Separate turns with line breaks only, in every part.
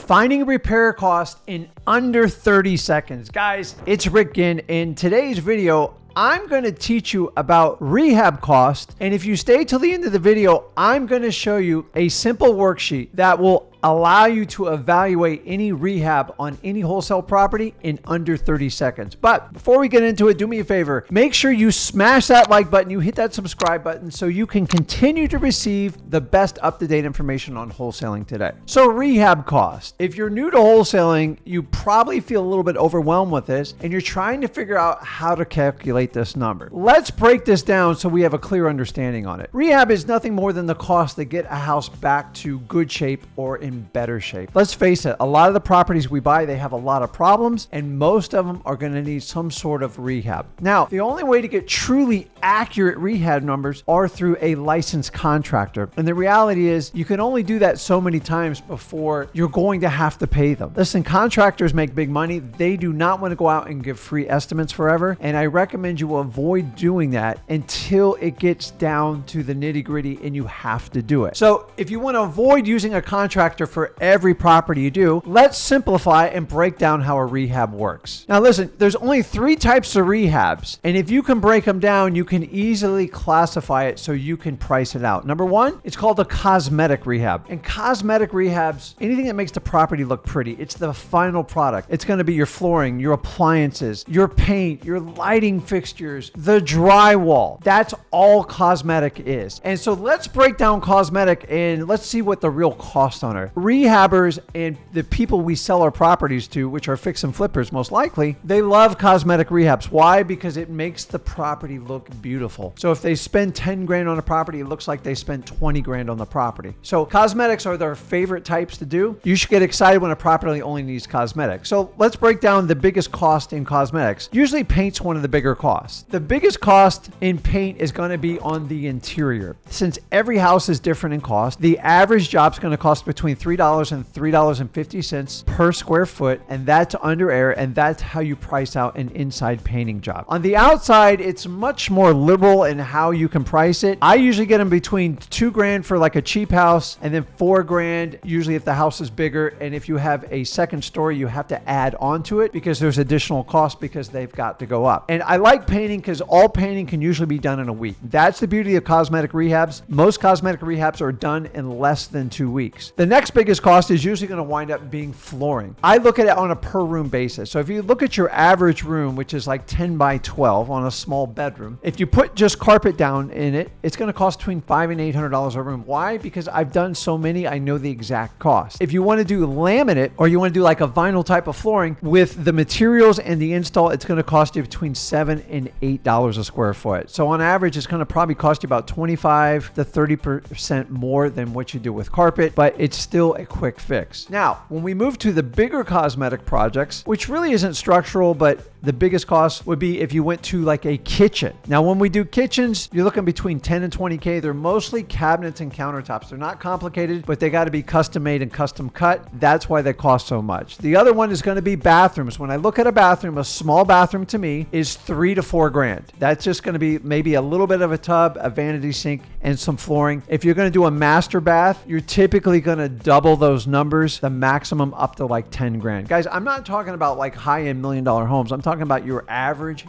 finding repair cost in under 30 seconds. Guys, it's Rick Ginn. In today's video, I'm going to teach you about rehab cost. And if you stay till the end of the video, I'm going to show you a simple worksheet that will allow you to evaluate any rehab on any wholesale property in under 30 seconds. But before we get into it, do me a favor. Make sure you smash that like button, you hit that subscribe button so you can continue to receive the best up-to-date information on wholesaling today. So rehab cost. If you're new to wholesaling, you probably feel a little bit overwhelmed with this and you're trying to figure out how to calculate this number. Let's break this down so we have a clear understanding on it. Rehab is nothing more than the cost to get a house back to good shape or in better shape. Let's face it, a lot of the properties we buy, they have a lot of problems and most of them are going to need some sort of rehab. Now, the only way to get truly accurate rehab numbers are through a licensed contractor. And the reality is you can only do that so many times before you're going to have to pay them. Listen, contractors make big money. They do not want to go out and give free estimates forever. And I recommend you avoid doing that until it gets down to the nitty-gritty and you have to do it. So if you want to avoid using a contractor for every property you do, let's simplify and break down how a rehab works. Now listen, there's only 3 types of rehabs, and if you can break them down, you can easily classify it so you can price it out. Number 1, it's called a cosmetic rehab. And cosmetic rehabs, anything that makes the property look pretty, it's the final product. It's going to be your flooring, your appliances, your paint, your lighting fixtures, the drywall. That's all cosmetic is. And so let's break down cosmetic and let's see what the real costs on it. Rehabbers and the people we sell our properties to, which are fix and flippers most likely, they love cosmetic rehabs. Why? Because it makes the property look beautiful. So if they spend 10 grand on a property, it looks like they spent 20 grand on the property. So cosmetics are their favorite types to do. You should get excited when a property only needs cosmetics. So let's break down the biggest cost in cosmetics. Usually paint's one of the bigger costs. The biggest cost in paint is going to be on the interior. Since every house is different in cost, the average job's going to cost between $3 and $3.50 per square foot, and that's under air, and that's how you price out an inside painting job. On the outside, it's much more liberal in how you can price it. I usually get them between 2 grand for like a cheap house, and then 4 grand usually if the house is bigger, and if you have a second story, you have to add onto it because there's additional cost because they've got to go up. And I like painting because all painting can usually be done in a week. That's the beauty of cosmetic rehabs. Most cosmetic rehabs are done in less than 2 weeks. The next biggest cost is usually going to wind up being flooring. I look at it on a per room basis. So if you look at your average room, which is like 10 by 12 on a small bedroom, if you put just carpet down in it, it's going to cost between $500 and $800 a room. Why? Because I've done so many, I know the exact cost. If you want to do laminate or you want to do like a vinyl type of flooring with the materials and the install, it's going to cost you between $7 and $8 a square foot. So on average, it's going to probably cost you about 25 to 30% more than what you do with carpet, but it's still a quick fix. Now, when we move to the bigger cosmetic projects, which really isn't structural, but the biggest cost would be if you went to like a kitchen. Now, when we do kitchens, you're looking between 10 and 20K. They're mostly cabinets and countertops. They're not complicated, but they got to be custom made and custom cut. That's why they cost so much. The other one is going to be bathrooms. When I look at a bathroom, a small bathroom to me is 3 to 4 grand. That's just going to be maybe a little bit of a tub, a vanity sink, and some flooring. If you're going to do a master bath, you're typically going to double those numbers, the maximum up to like 10 grand. Guys, I'm not talking about like high-end $1 million homes. I'm talking about your average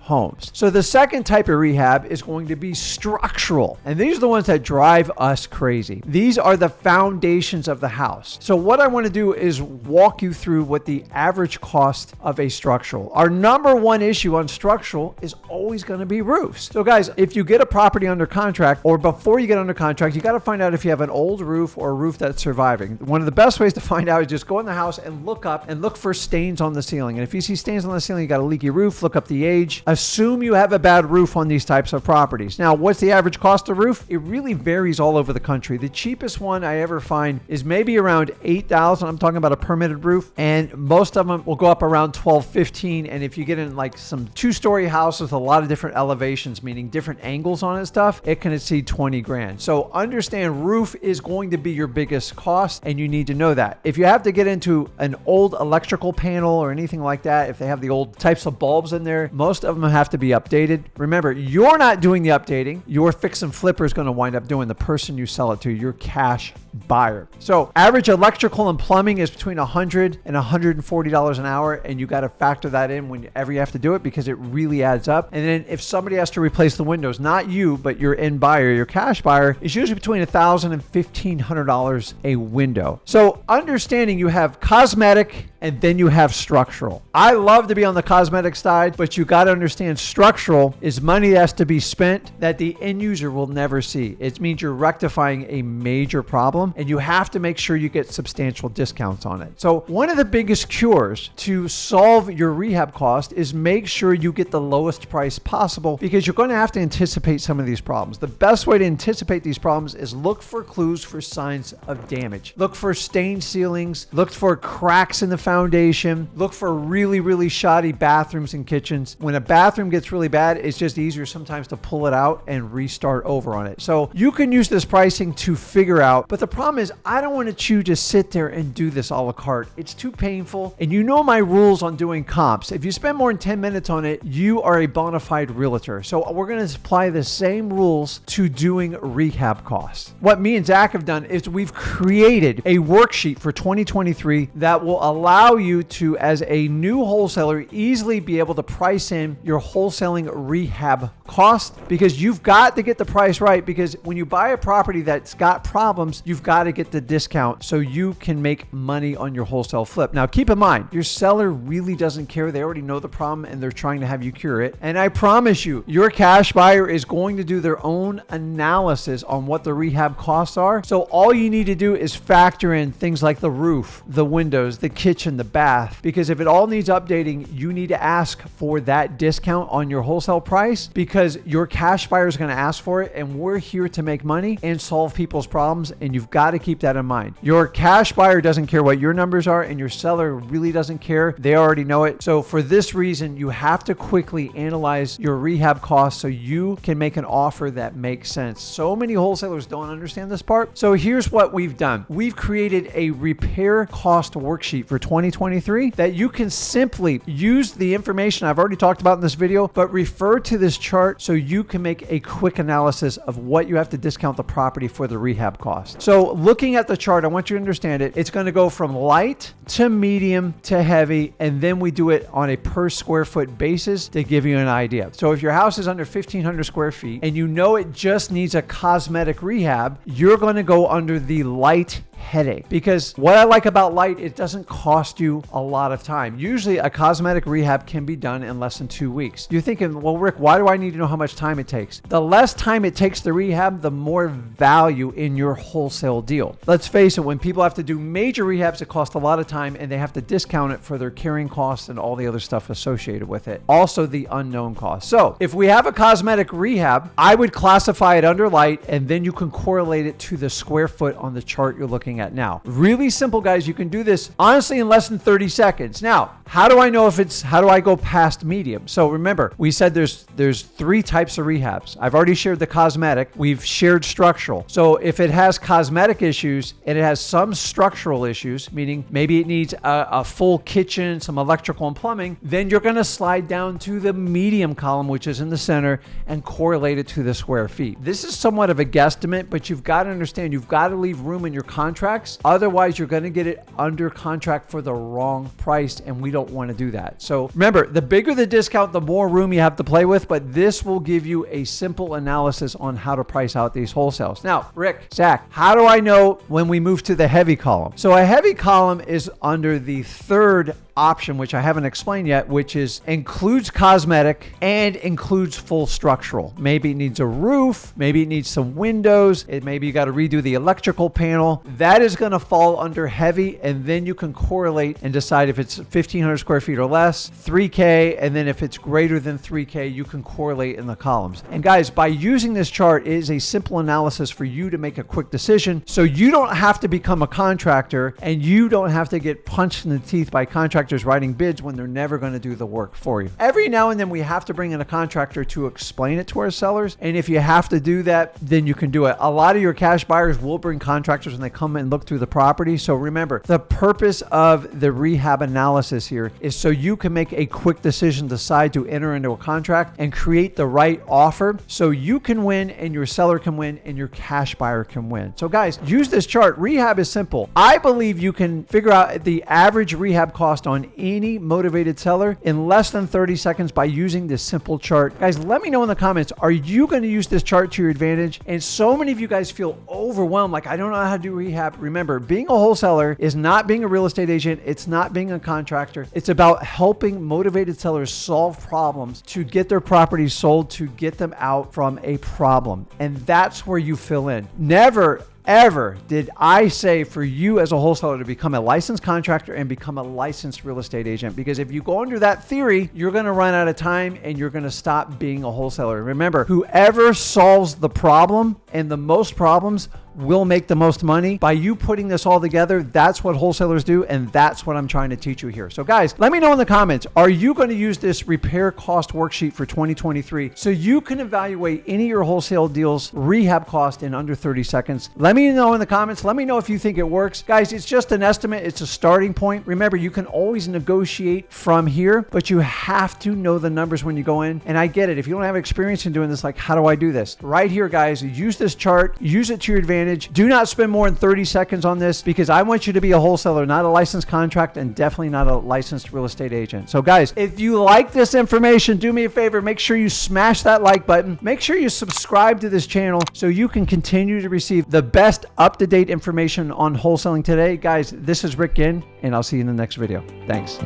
homes. So the second type of rehab is going to be structural. And these are the ones that drive us crazy. These are the foundations of the house. So what I want to do is walk you through what the average cost of a structural. Our number one issue on structural is always going to be roofs. So guys, if you get a property under contract or before you get under contract, you got to find out if you have an old roof or a roof that's surviving. One of the best ways to find out is just go in the house and look up and look for stains on the ceiling. And if you see stains on the ceiling, you got a leaky roof, look up the age. Assume you have a bad roof on these types of properties. Now, what's the average cost of roof? It really varies all over the country. The cheapest one I ever find is maybe around $8,000. I'm talking about a permitted roof. And most of them will go up around $12,000, $15,000. And if you get in like some 2-story house with a lot of different elevations, meaning different angles on it stuff, it can exceed 20 grand. So understand roof is going to be your biggest biggest cost, and you need to know that. If you have to get into an old electrical panel or anything like that, if they have the old types of bulbs in there, most of them have to be updated. Remember, you're not doing the updating. Your fix and flipper is going to wind up doing, the person you sell it to, your cash buyer. So average electrical and plumbing is between $100 and $140 an hour, and you got to factor that in whenever you have to do it, because it really adds up. And then if somebody has to replace the windows, not you, but your end buyer, your cash buyer, is usually between $1,000 and $1,500 a window. So understanding you have cosmetic and then you have structural. I love to be on the cosmetic side, but you got to understand structural is money that has to be spent that the end user will never see. It means you're rectifying a major problem, and you have to make sure you get substantial discounts on it. So one of the biggest cures to solve your rehab cost is make sure you get the lowest price possible, because you're going to have to anticipate some of these problems. The best way to anticipate these problems is look for clues for signs of damage. Look for stained ceilings, look for cracks in the foundation, look for really shoddy bathrooms and kitchens. When a bathroom gets really bad, it's just easier sometimes to pull it out and restart over on it. So you can use this pricing to figure out, but the problem is I don't want you to sit there and do this a la carte. It's too painful. And you know my rules on doing comps. If you spend more than 10 minutes on it, you are a bona fide realtor. So we're going to apply the same rules to doing rehab costs. What me and Zach have done is we've created a worksheet for 2023 that will allow you to, as a new wholesaler, easily be able to price in your wholesaling rehab cost, because you've got to get the price right, because when you buy a property that's got problems, you've got to get the discount so you can make money on your wholesale flip. Now, keep in mind, your seller really doesn't care. They already know the problem and they're trying to have you cure it. And I promise you, your cash buyer is going to do their own analysis on what the rehab costs are. So all you need to do is factor in things like the roof, the windows, the kitchen, the bath, because if it all needs updating, you need to ask for that discount on your wholesale price, because your cash buyer is going to ask for it, and we're here to make money and solve people's problems, and you've got to keep that in mind. Your cash buyer doesn't care what your numbers are, and your seller really doesn't care. They already know it. So for this reason, you have to quickly analyze your rehab costs so you can make an offer that makes sense. So many wholesalers don't understand this part. So here's what we've done. We've created a repair cost worksheet for 2023 that you can simply use the information I've already talked about in this video, but refer to this chart so you can make a quick analysis of what you have to discount the property for the rehab cost. So looking at the chart, I want you to understand it. It's going to go from light to medium to heavy, and then we do it on a per square foot basis to give you an idea. So if your house is under 1,500 square feet and you know it just needs a cosmetic rehab, you're going to go under the light headache. Because what I like about light, it doesn't cost you a lot of time. Usually a cosmetic rehab can be done in less than 2 weeks. You're thinking, well, Rick, why do I need to know how much time it takes? The less time it takes to rehab, the more value in your wholesale deal. Let's face it, when people have to do major rehabs, it costs a lot of time, and they have to discount it for their carrying costs and all the other stuff associated with it. Also the unknown cost. So if we have a cosmetic rehab, I would classify it under light, and then you can correlate it to the square foot on the chart you're looking at now. Really simple, guys. You can do this honestly in less than 30 seconds. Now, how do I know how do I go past medium? So remember, we said there's 3 types of rehabs. I've already shared the cosmetic. We've shared structural. So if it has cosmetic issues and it has some structural issues, meaning maybe it needs a full kitchen, some electrical and plumbing, then you're going to slide down to the medium column, which is in the center, and correlate it to the square feet. This is somewhat of a guesstimate, but you've got to understand, you've got to leave room in your contracts. Otherwise, you're going to get it under contract for the wrong price, and we don't want to do that. So remember, the bigger the discount, the more room you have to play with, but this will give you a simple analysis on how to price out these wholesales. Now, Rick, Zach, how do I know when we move to the heavy column? So a heavy column is under the third option, which I haven't explained yet, which is includes cosmetic and includes full structural. Maybe it needs a roof, maybe it needs some windows, maybe you got to redo the electrical panel. That is going to fall under heavy, and then you can correlate and decide if it's 1,500 square feet or less, 3K, and then if it's greater than 3K, you can correlate in the columns. And guys, by using this chart, it is a simple analysis for you to make a quick decision, so you don't have to become a contractor, and you don't have to get punched in the teeth by contractors writing bids when they're never going to do the work for you. Every now and then we have to bring in a contractor to explain it to our sellers, and if you have to do that, then you can do it. A lot of your cash buyers will bring contractors when they come come and look through the property. So remember, the purpose of the rehab analysis here is so you can make a quick decision, decide to enter into a contract and create the right offer so you can win and your seller can win and your cash buyer can win. So guys, use this chart. Rehab is simple. I believe you can figure out the average rehab cost on any motivated seller in less than 30 seconds by using this simple chart. Guys, let me know in the comments, are you going to use this chart to your advantage? And so many of you guys feel overwhelmed, like I don't know how to do rehab. Remember, being a wholesaler is not being a real estate agent. It's not being a contractor. It's about helping motivated sellers solve problems to get their properties sold, to get them out from a problem. And that's where you fill in. Never ever did I say for you as a wholesaler to become a licensed contractor and become a licensed real estate agent, because if you go under that theory, you're going to run out of time and you're going to stop being a wholesaler. Remember, whoever solves the problem and the most problems will make the most money. By you putting this all together, that's what wholesalers do, and that's what I'm trying to teach you here. So guys, let me know in the comments, are you going to use this repair cost worksheet for 2023 so you can evaluate any of your wholesale deals rehab cost in under 30 seconds? Let me know in the comments. Let me know if you think it works. Guys, it's just an estimate. It's a starting point. Remember, you can always negotiate from here, but you have to know the numbers when you go in. And I get it. If you don't have experience in doing this, like, how do I do this? Right here, guys, use this chart, use it to your advantage. Do not spend more than 30 seconds on this, because I want you to be a wholesaler, not a licensed contract, and definitely not a licensed real estate agent. So guys, if you like this information, do me a favor, make sure you smash that like button. Make sure you subscribe to this channel so you can continue to receive the best up-to-date information on wholesaling today. Guys, this is Rick Ginn, and I'll see you in the next video. Thanks.